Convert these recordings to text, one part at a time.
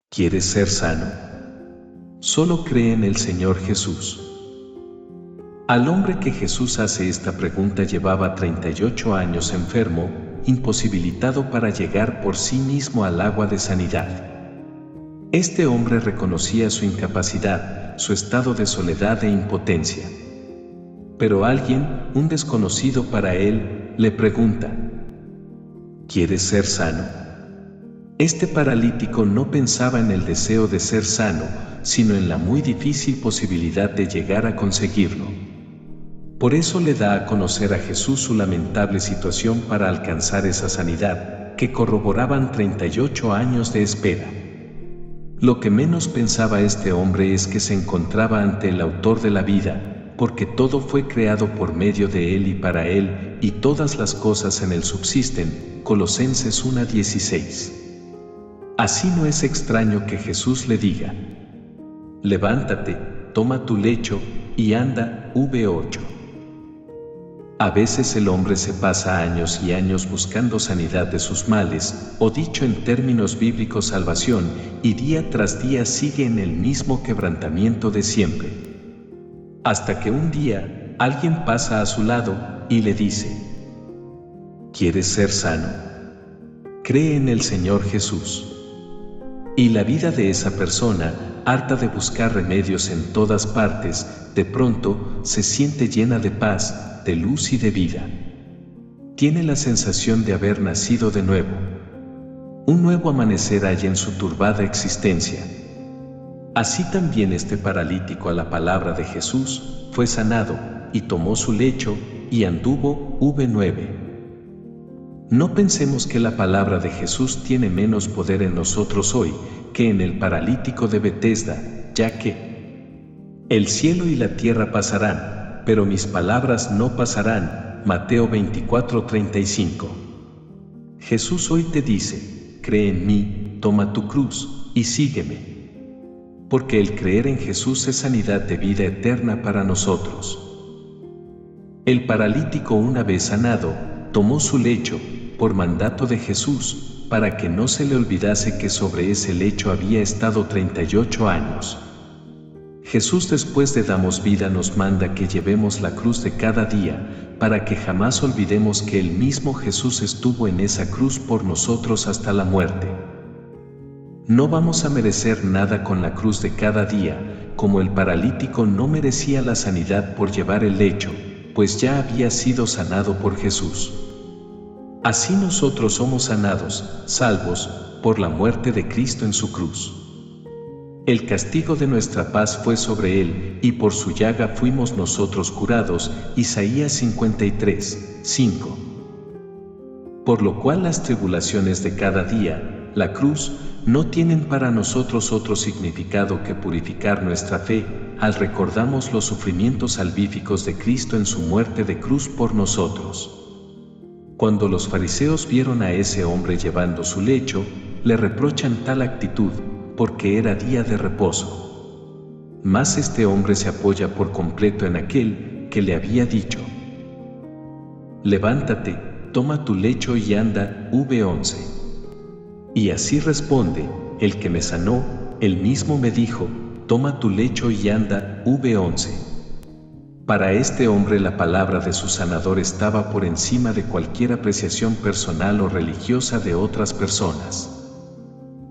¿Quieres ser sano? Solo cree en el Señor Jesús. Al hombre que Jesús hace esta pregunta llevaba 38 años enfermo, imposibilitado para llegar por sí mismo al agua de sanidad. Este hombre reconocía su incapacidad, su estado de soledad e impotencia. Pero alguien, un desconocido para él, le pregunta: ¿quieres ser sano? Este paralítico no pensaba en el deseo de ser sano, sino en la muy difícil posibilidad de llegar a conseguirlo. Por eso le da a conocer a Jesús su lamentable situación para alcanzar esa sanidad, que corroboraban 38 años de espera. Lo que menos pensaba este hombre es que se encontraba ante el autor de la vida, porque todo fue creado por medio de él y para él, y todas las cosas en él subsisten. Colosenses 1:16. Así no es extraño que Jesús le diga: levántate, toma tu lecho, y anda. V8. A veces el hombre se pasa años y años buscando sanidad de sus males, o dicho en términos bíblicos salvación, y día tras día sigue en el mismo quebrantamiento de siempre. Hasta que un día, alguien pasa a su lado, y le dice: ¿quieres ser sano? Cree en el Señor Jesús. Y la vida de esa persona, harta de buscar remedios en todas partes, de pronto se siente llena de paz, de luz y de vida. Tiene la sensación de haber nacido de nuevo. Un nuevo amanecer hay en su turbada existencia. Así también este paralítico, a la palabra de Jesús, fue sanado, y tomó su lecho, y anduvo. V9. No pensemos que la palabra de Jesús tiene menos poder en nosotros hoy que en el paralítico de Betesda, ya que el cielo y la tierra pasarán, pero mis palabras no pasarán. Mateo 24:35. Jesús hoy te dice: cree en mí, toma tu cruz, y sígueme. Porque el creer en Jesús es sanidad de vida eterna para nosotros. El paralítico, una vez sanado, tomó su lecho, por mandato de Jesús, para que no se le olvidase que sobre ese lecho había estado 38 años. Jesús, después de damos vida, nos manda que llevemos la cruz de cada día, para que jamás olvidemos que el mismo Jesús estuvo en esa cruz por nosotros hasta la muerte. No vamos a merecer nada con la cruz de cada día, como el paralítico no merecía la sanidad por llevar el lecho, pues ya había sido sanado por Jesús. Así nosotros somos sanados, salvos, por la muerte de Cristo en su cruz. El castigo de nuestra paz fue sobre él, y por su llaga fuimos nosotros curados. Isaías 53:5. Por lo cual las tribulaciones de cada día, la cruz, no tienen para nosotros otro significado que purificar nuestra fe, al recordamos los sufrimientos salvíficos de Cristo en su muerte de cruz por nosotros. Cuando los fariseos vieron a ese hombre llevando su lecho, le reprochan tal actitud, porque era día de reposo. Mas este hombre se apoya por completo en aquel que le había dicho: levántate, toma tu lecho y anda. V11. Y así responde: el que me sanó, él mismo me dijo: toma tu lecho y anda. V11. Para este hombre la palabra de su sanador estaba por encima de cualquier apreciación personal o religiosa de otras personas.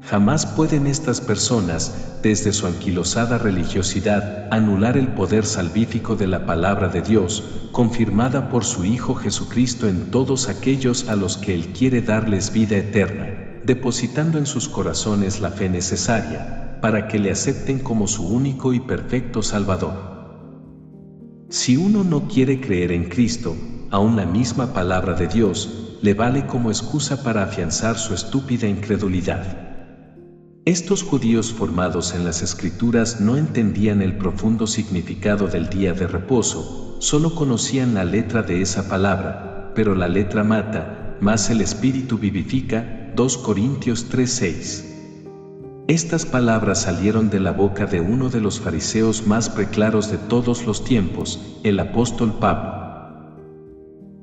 Jamás pueden estas personas, desde su anquilosada religiosidad, anular el poder salvífico de la palabra de Dios, confirmada por su Hijo Jesucristo en todos aquellos a los que Él quiere darles vida eterna, depositando en sus corazones la fe necesaria, para que le acepten como su único y perfecto Salvador. Si uno no quiere creer en Cristo, aún la misma palabra de Dios le vale como excusa para afianzar su estúpida incredulidad. Estos judíos formados en las Escrituras no entendían el profundo significado del día de reposo, solo conocían la letra de esa palabra, pero la letra mata, mas el Espíritu vivifica. 2 Corintios 3:6. Estas palabras salieron de la boca de uno de los fariseos más preclaros de todos los tiempos, el apóstol Pablo.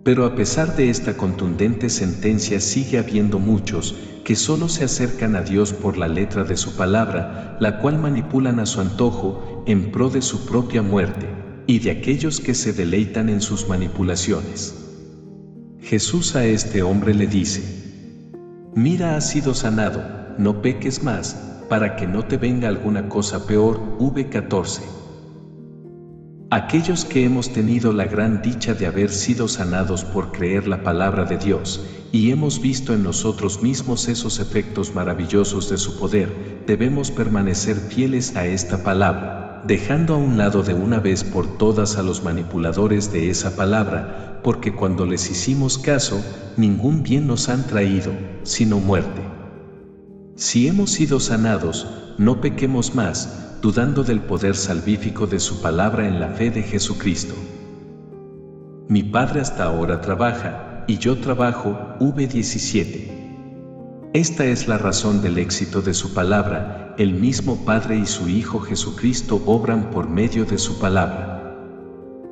Pero a pesar de esta contundente sentencia sigue habiendo muchos que solo se acercan a Dios por la letra de su palabra, la cual manipulan a su antojo en pro de su propia muerte, y de aquellos que se deleitan en sus manipulaciones. Jesús a este hombre le dice: mira, has sido sanado, no peques más, para que no te venga alguna cosa peor. V14. Aquellos que hemos tenido la gran dicha de haber sido sanados por creer la palabra de Dios, y hemos visto en nosotros mismos esos efectos maravillosos de su poder, debemos permanecer fieles a esta palabra, dejando a un lado de una vez por todas a los manipuladores de esa palabra, porque cuando les hicimos caso, ningún bien nos han traído, sino muerte. Si hemos sido sanados, no pequemos más, dudando del poder salvífico de su palabra en la fe de Jesucristo. Mi Padre hasta ahora trabaja, y yo trabajo. V17. Esta es la razón del éxito de su palabra, el mismo Padre y su Hijo Jesucristo obran por medio de su palabra.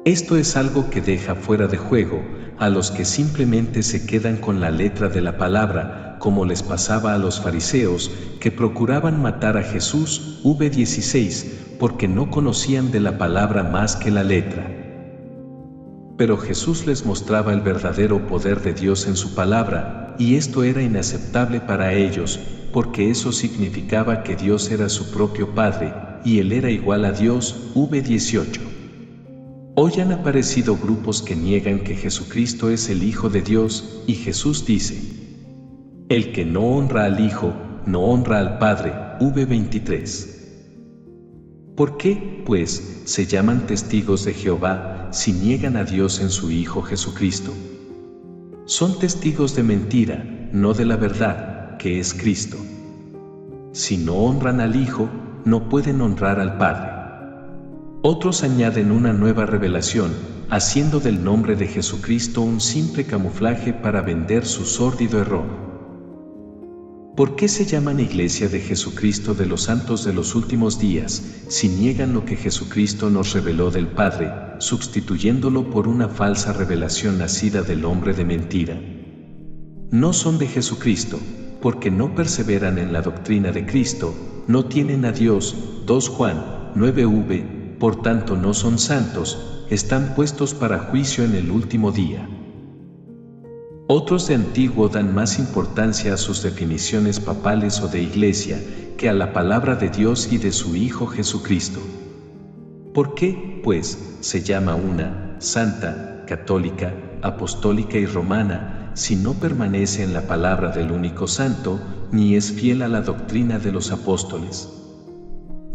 Esto es algo que deja fuera de juego a los que simplemente se quedan con la letra de la palabra, como les pasaba a los fariseos, que procuraban matar a Jesús. V16, porque no conocían de la palabra más que la letra. Pero Jesús les mostraba el verdadero poder de Dios en su palabra, y esto era inaceptable para ellos, porque eso significaba que Dios era su propio Padre, y Él era igual a Dios. V18. Hoy han aparecido grupos que niegan que Jesucristo es el Hijo de Dios, y Jesús dice: el que no honra al Hijo, no honra al Padre. V23. ¿Por qué, pues, se llaman testigos de Jehová si niegan a Dios en su Hijo Jesucristo? Son testigos de mentira, no de la verdad, que es Cristo. Si no honran al Hijo, no pueden honrar al Padre. Otros añaden una nueva revelación, haciendo del nombre de Jesucristo un simple camuflaje para vender su sórdido error. ¿Por qué se llaman Iglesia de Jesucristo de los Santos de los Últimos Días, si niegan lo que Jesucristo nos reveló del Padre, sustituyéndolo por una falsa revelación nacida del hombre de mentira? No son de Jesucristo, porque no perseveran en la doctrina de Cristo, no tienen a Dios. 2 Juan 9v, por tanto no son santos, están puestos para juicio en el último día. Otros de antiguo dan más importancia a sus definiciones papales o de iglesia que a la palabra de Dios y de su Hijo Jesucristo. ¿Por qué, pues, se llama una santa, católica, apostólica y romana, si no permanece en la palabra del único santo, ni es fiel a la doctrina de los apóstoles?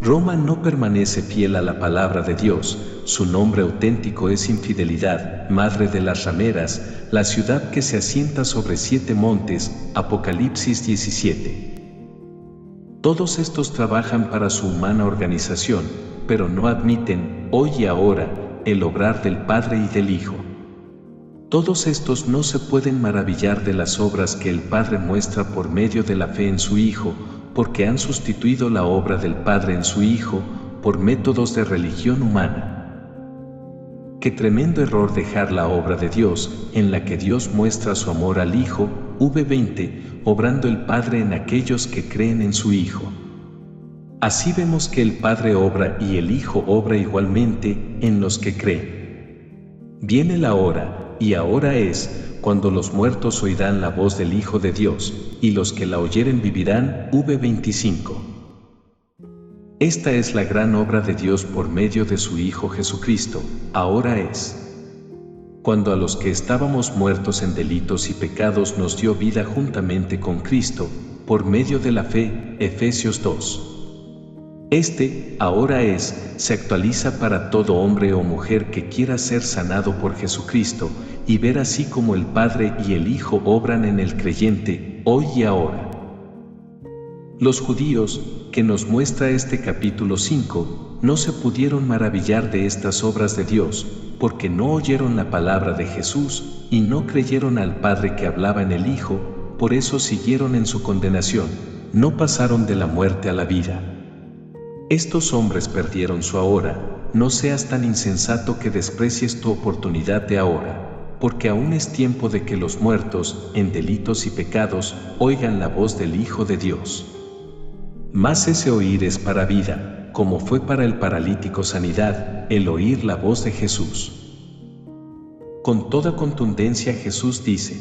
Roma no permanece fiel a la palabra de Dios, su nombre auténtico es infidelidad, madre de las rameras, la ciudad que se asienta sobre 7 montes, Apocalipsis 17. Todos estos trabajan para su humana organización, pero no admiten, hoy y ahora, el obrar del Padre y del Hijo. Todos estos no se pueden maravillar de las obras que el Padre muestra por medio de la fe en su Hijo, porque han sustituido la obra del Padre en su Hijo por métodos de religión humana. Qué tremendo error dejar la obra de Dios, en la que Dios muestra su amor al Hijo. V20, obrando el Padre en aquellos que creen en su Hijo. Así vemos que el Padre obra y el Hijo obra igualmente en los que creen. Viene la hora, y ahora es, cuando los muertos oirán la voz del Hijo de Dios, y los que la oyeren vivirán. V25. Esta es la gran obra de Dios por medio de su Hijo Jesucristo, ahora es. Cuando a los que estábamos muertos en delitos y pecados nos dio vida juntamente con Cristo, por medio de la fe. Efesios 2. Ahora es, se actualiza para todo hombre o mujer que quiera ser sanado por Jesucristo, y ver así como el Padre y el Hijo obran en el creyente, hoy y ahora. Los judíos, que nos muestra este capítulo 5, no se pudieron maravillar de estas obras de Dios, porque no oyeron la palabra de Jesús, y no creyeron al Padre que hablaba en el Hijo, por eso siguieron en su condenación, no pasaron de la muerte a la vida. Estos hombres perdieron su ahora, no seas tan insensato que desprecies tu oportunidad de ahora. porque aún es tiempo de que los muertos, en delitos y pecados, oigan la voz del Hijo de Dios. Mas ese oír es para vida, como fue para el paralítico sanidad, el oír la voz de Jesús. Con toda contundencia Jesús dice: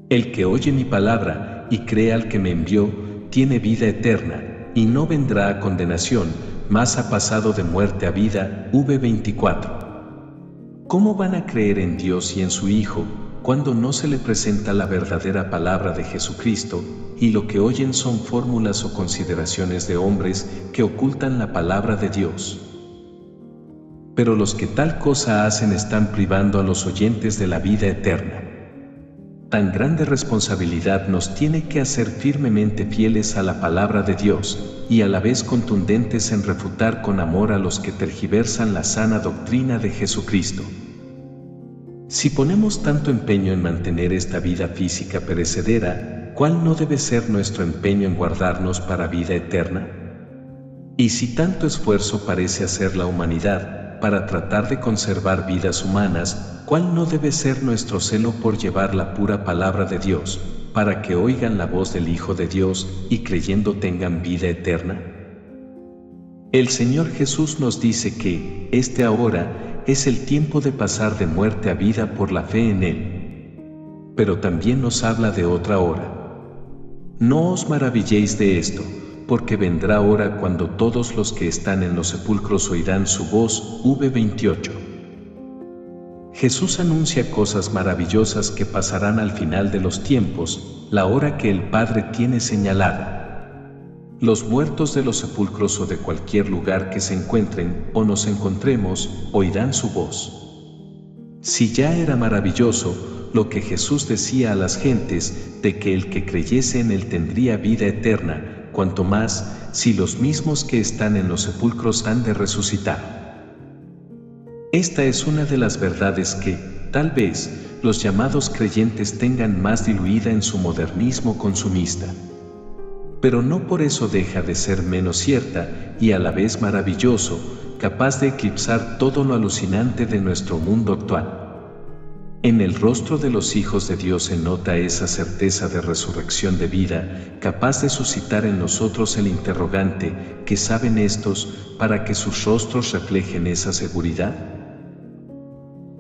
el que oye mi palabra y cree al que me envió, tiene vida eterna, y no vendrá a condenación, mas ha pasado de muerte a vida. V24. ¿Cómo van a creer en Dios y en su Hijo, cuando no se le presenta la verdadera palabra de Jesucristo, y lo que oyen son fórmulas o consideraciones de hombres que ocultan la palabra de Dios? Pero los que tal cosa hacen están privando a los oyentes de la vida eterna. Tan grande responsabilidad nos tiene que hacer firmemente fieles a la palabra de Dios, y a la vez contundentes en refutar con amor a los que tergiversan la sana doctrina de Jesucristo. Si ponemos tanto empeño en mantener esta vida física perecedera, ¿cuál no debe ser nuestro empeño en guardarnos para vida eterna? Y si tanto esfuerzo parece hacer la humanidad para tratar de conservar vidas humanas, ¿cuál no debe ser nuestro celo por llevar la pura palabra de Dios, para que oigan la voz del Hijo de Dios y creyendo tengan vida eterna? El Señor Jesús nos dice que este ahora es el tiempo de pasar de muerte a vida por la fe en Él. Pero también nos habla de otra hora. No os maravilléis de esto, porque vendrá hora cuando todos los que están en los sepulcros oirán su voz. V28. Jesús anuncia cosas maravillosas que pasarán al final de los tiempos, la hora que el Padre tiene señalada. Los muertos de los sepulcros o de cualquier lugar que se encuentren o nos encontremos, oirán su voz. Si ya era maravilloso lo que Jesús decía a las gentes de que el que creyese en Él tendría vida eterna, cuanto más si los mismos que están en los sepulcros han de resucitar. Esta es una de las verdades que, tal vez, los llamados creyentes tengan más diluida en su modernismo consumista. Pero no por eso deja de ser menos cierta y a la vez maravilloso, capaz de eclipsar todo lo alucinante de nuestro mundo actual. En el rostro de los hijos de Dios se nota esa certeza de resurrección de vida, capaz de suscitar en nosotros el interrogante: ¿qué saben estos para que sus rostros reflejen esa seguridad?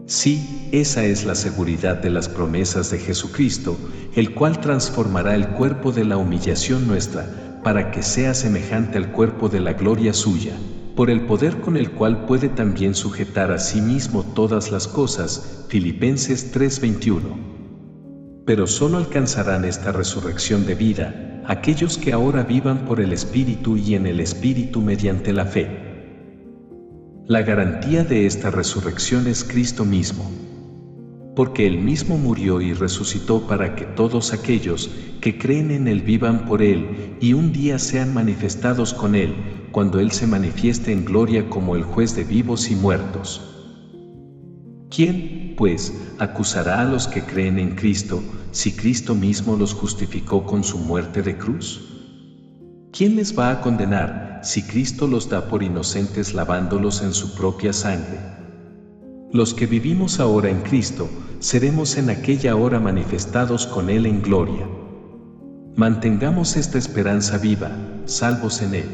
Sí, esa es la seguridad de las promesas de Jesucristo, el cual transformará el cuerpo de la humillación nuestra, para que sea semejante al cuerpo de la gloria suya, por el poder con el cual puede también sujetar a sí mismo todas las cosas. Filipenses 3:21. Pero solo alcanzarán esta resurrección de vida aquellos que ahora vivan por el Espíritu y en el Espíritu mediante la fe. La garantía de esta resurrección es Cristo mismo, porque Él mismo murió y resucitó para que todos aquellos que creen en Él vivan por Él y un día sean manifestados con Él, cuando Él se manifieste en gloria como el juez de vivos y muertos. ¿Quién, pues, acusará a los que creen en Cristo, si Cristo mismo los justificó con su muerte de cruz? ¿Quién les va a condenar, si Cristo los da por inocentes lavándolos en su propia sangre? Los que vivimos ahora en Cristo, seremos en aquella hora manifestados con Él en gloria. Mantengamos esta esperanza viva, salvos en Él.